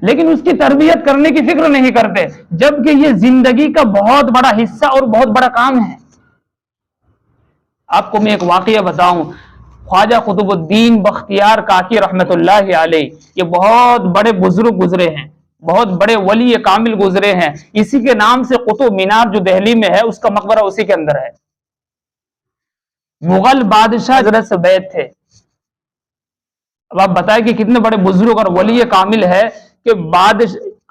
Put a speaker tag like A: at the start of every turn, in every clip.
A: لیکن اس کی تربیت کرنے کی فکر نہیں کرتے، جبکہ یہ زندگی کا بہت بڑا حصہ اور بہت بڑا کام ہے۔ آپ کو میں ایک واقعہ بتاؤں، خواجہ قطب الدین بختیار کاکی رحمت اللہ علیہ، یہ بہت بڑے بزرگ گزرے ہیں، بہت بڑے ولی کامل گزرے ہیں۔ اسی کے نام سے قطب مینار جو دہلی میں ہے، اس کا مقبرہ اسی کے اندر ہے۔ مغل بادشاہ حضرت سے بیعت تھے۔ اب آپ بتائیں کہ کتنے بڑے بزرگ اور ولی کامل ہے کہ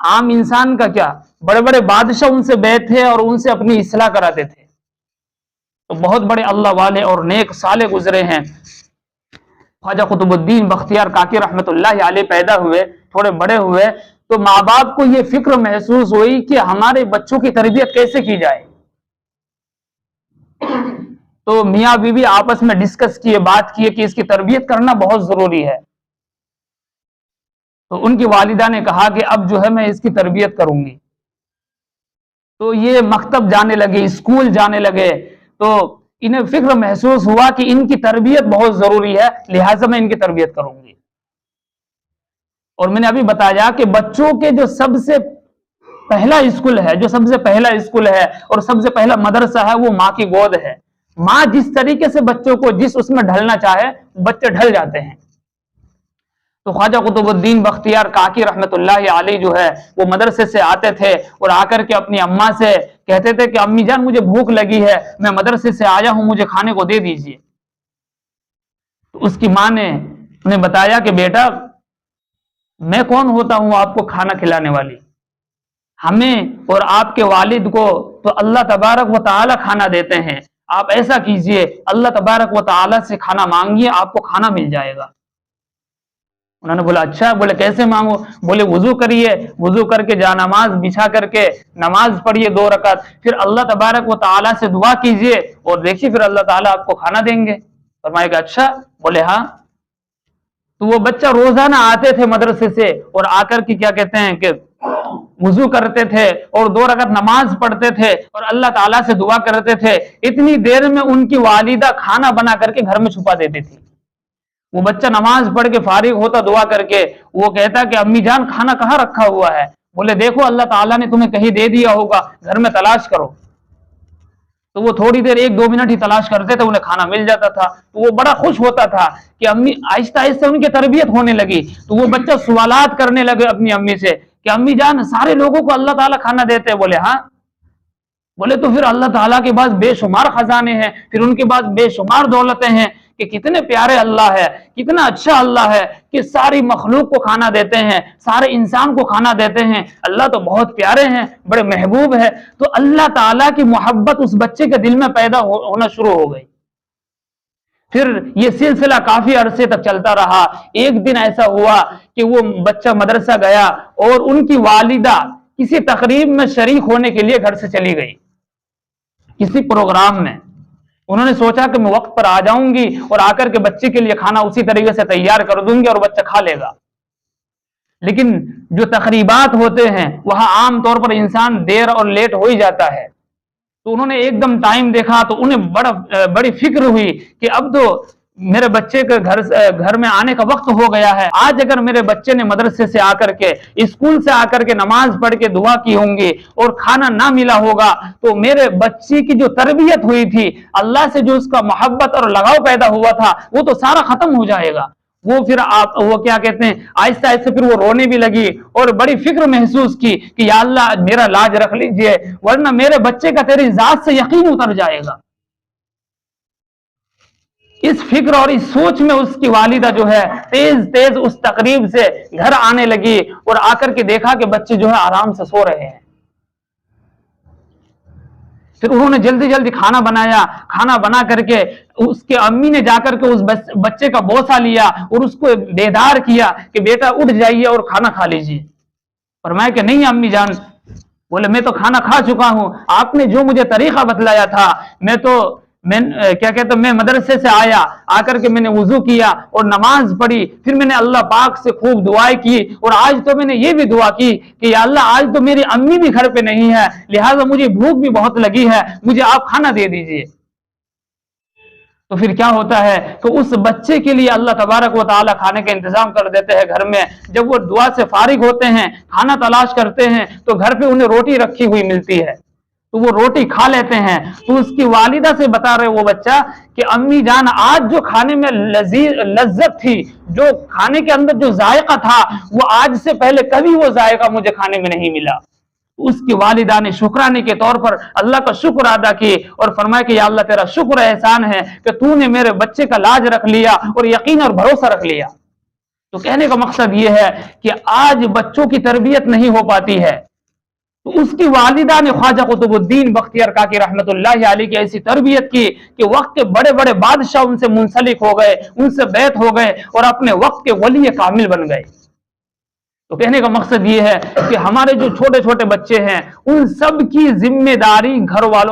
A: عام انسان کا کیا، بڑے بڑے بادشاہ ان سے بیعت تھے اور ان سے اپنی اصلاح کراتے تھے۔ تو بہت بڑے اللہ والے اور نیک صالح گزرے ہیں۔ خواجہ قطب الدین بختیار کاکی رحمت اللہ علیہ پیدا ہوئے، تھوڑے بڑے ہوئے تو ماں باپ کو یہ فکر محسوس ہوئی کہ ہمارے بچوں کی تربیت کیسے کی جائے۔ تو میاں بیوی آپس میں ڈسکس کیے، بات کیے کہ اس کی تربیت کرنا بہت ضروری ہے۔ تو ان کی والدہ نے کہا کہ اب جو ہے میں اس کی تربیت کروں گی۔ تو یہ مکتب جانے لگے، اسکول جانے لگے، تو انہیں فکر محسوس ہوا کہ ان کی تربیت بہت ضروری ہے، لہٰذا میں ان کی تربیت کروں گی۔ اور میں نے ابھی بتایا کہ بچوں کے جو سب سے پہلا اسکول ہے اور سب سے پہلا مدرسہ ہے، وہ ماں کی گود ہے۔ ماں جس طریقے سے بچوں کو جس اس میں ڈھلنا چاہے، بچے ڈھل جاتے ہیں۔ تو خواجہ قطب الدین بختیار کاکی رحمت اللہ علیہ جو ہے وہ مدرسے سے آتے تھے اور آ کر کے اپنی اماں سے کہتے تھے کہ امی جان مجھے بھوک لگی ہے، میں مدرسے سے آیا ہوں، مجھے کھانے کو دے دیجیے۔ تو اس کی ماں نے انہیں بتایا کہ بیٹا میں کون ہوتا ہوں آپ کو کھانا کھلانے والی، ہمیں اور آپ کے والد کو تو اللہ تبارک و تعالی کھانا دیتے ہیں، آپ ایسا کیجئے اللہ تبارک و تعالی سے کھانا مانگیے، آپ کو کھانا مل جائے گا۔ انہوں نے بولا اچھا، بولے کیسے مانگو؟ بولے وضو کریے، وضو کر کے جا نماز بچھا کر کے نماز پڑھیے 2 رکعت، پھر اللہ تبارک و تعالیٰ سے دعا کیجئے اور دیکھیے پھر اللہ تعالیٰ آپ کو کھانا دیں گے۔ فرمایا کہ اچھا، بولے ہاں۔ تو وہ بچہ روزانہ آتے تھے مدرسے سے اور آ کر کے کیا کہتے ہیں کہ وضو کرتے تھے اور 2 رکعت نماز پڑھتے تھے اور اللہ تعالیٰ سے دعا کرتے تھے۔ اتنی دیر میں ان کی والدہ کھانا بنا کر کے گھر میں چھپا دیتی تھی۔ وہ بچہ نماز پڑھ کے فارغ ہوتا دعا کر کے، وہ کہتا کہ امی جان کھانا کہاں رکھا ہوا ہے؟ بولے دیکھو اللہ تعالیٰ نے تمہیں کہیں دے دیا ہوگا، گھر میں تلاش کرو۔ تو وہ تھوڑی دیر 1-2 منٹ ہی تلاش کرتے تھے، انہیں کھانا مل جاتا تھا۔ تو وہ بڑا خوش ہوتا تھا کہ امی آہستہ آہستہ ان کی تربیت ہونے لگی۔ تو وہ بچہ سوالات کرنے لگے اپنی امی سے کہ امی جان سارے لوگوں کو اللہ تعالیٰ کھانا دیتے ہیں؟ بولے ہاں۔ بولے تو پھر اللہ تعالیٰ کے پاس بے شمار خزانے ہیں، پھر ان کے پاس بے شمار دولتیں ہیں کہ کتنے پیارے اللہ ہے، کتنا اچھا اللہ ہے کہ ساری مخلوق کو کھانا دیتے ہیں، سارے انسان کو کھانا دیتے ہیں، اللہ تو بہت پیارے ہیں، بڑے محبوب ہے۔ تو اللہ تعالیٰ کی محبت اس بچے کے دل میں پیدا ہونا شروع ہو گئی۔ پھر یہ سلسلہ کافی عرصے تک چلتا رہا۔ ایک دن ایسا ہوا کہ وہ بچہ مدرسہ گیا اور ان کی والدہ کسی تقریب میں شریک ہونے کے لیے گھر سے چلی گئی، کسی پروگرام میں۔ انہوں نے سوچا کہ میں وقت پر آ جاؤں گی اور آ کر کے بچے کے لیے کھانا اسی طریقے سے تیار کر دوں گی اور بچہ کھا لے گا۔ لیکن جو تقریبات ہوتے ہیں وہاں عام طور پر انسان دیر اور لیٹ ہو ہی جاتا ہے۔ تو انہوں نے ایک دم ٹائم دیکھا تو انہیں بڑی فکر ہوئی کہ اب تو میرے بچے کے گھر میں آنے کا وقت ہو گیا ہے۔ آج اگر میرے بچے نے مدرسے سے آ کر کے، اسکول سے آ کر کے نماز پڑھ کے دعا کی ہوں گی اور کھانا نہ ملا ہوگا تو میرے بچے کی جو تربیت ہوئی تھی، اللہ سے جو اس کا محبت اور لگاؤ پیدا ہوا تھا، وہ تو سارا ختم ہو جائے گا۔ وہ کیا کہتے ہیں، آہستہ آہستہ پھر وہ رونے بھی لگی اور بڑی فکر محسوس کی کہ یا اللہ میرا لاج رکھ لیجئے ورنہ میرے بچے کا تیری ذات سے یقین اتر جائے گا۔ اس فکر اور اس سوچ میں اس کی والدہ جو ہے تیز اس تقریب سے گھر آنے لگی اور آ کر کے دیکھا کہ بچے جو ہے آرام سے سو رہے ہیں۔ پھر انہوں نے جلدی کھانا بنایا، کھانا بنا کر کے اس کے امی نے جا کر کے اس بچے کا بوسہ لیا اور اس کو بیدار کیا کہ بیٹا اٹھ جائیے اور کھانا کھا لیجیے۔ فرمایا کہ نہیں امی جان، بولے میں تو کھانا کھا چکا ہوں، آپ نے جو مجھے طریقہ بتلایا تھا میں مدرسے سے آیا، آ کر کے میں نے وضو کیا اور نماز پڑھی، پھر میں نے اللہ پاک سے خوب دعائیں کی اور آج تو میں نے یہ بھی دعا کی کہ یا اللہ آج تو میری امی بھی گھر پہ نہیں ہے، لہٰذا مجھے بھوک بھی بہت لگی ہے، مجھے آپ کھانا دے دیجئے۔ تو پھر کیا ہوتا ہے کہ اس بچے کے لیے اللہ تبارک و تعالی کھانے کا انتظام کر دیتے ہیں گھر میں. جب وہ دعا سے فارغ ہوتے ہیں، کھانا تلاش کرتے ہیں، تو گھر پہ انہیں روٹی رکھی ہوئی ملتی ہے، تو وہ روٹی کھا لیتے ہیں. تو اس کی والدہ سے بتا رہے وہ بچہ کہ امی جان آج جو کھانے میں لذت تھی، جو کھانے کے اندر جو ذائقہ تھا، وہ آج سے پہلے کبھی وہ ذائقہ مجھے کھانے میں نہیں ملا. اس کی والدہ نے شکرانے کے طور پر اللہ کا شکر ادا کی اور فرمایا کہ یا اللہ تیرا شکر احسان ہے کہ تو نے میرے بچے کا لاج رکھ لیا اور یقین اور بھروسہ رکھ لیا. تو کہنے کا مقصد یہ ہے کہ آج بچوں کی تربیت نہیں ہو پاتی ہے، تو اس کی والدہ نے خواجہ قطب الدین بختیار کاکی رحمت اللہ علیہ کی ایسی تربیت کی کہ وقت کے بڑے بڑے بادشاہ ان سے منسلک ہو گئے، ان سے بیعت ہو گئے اور اپنے وقت کے ولی کامل بن گئے. تو کہنے کا مقصد یہ ہے کہ ہمارے جو چھوٹے چھوٹے بچے ہیں ان سب کی ذمہ داری گھر والوں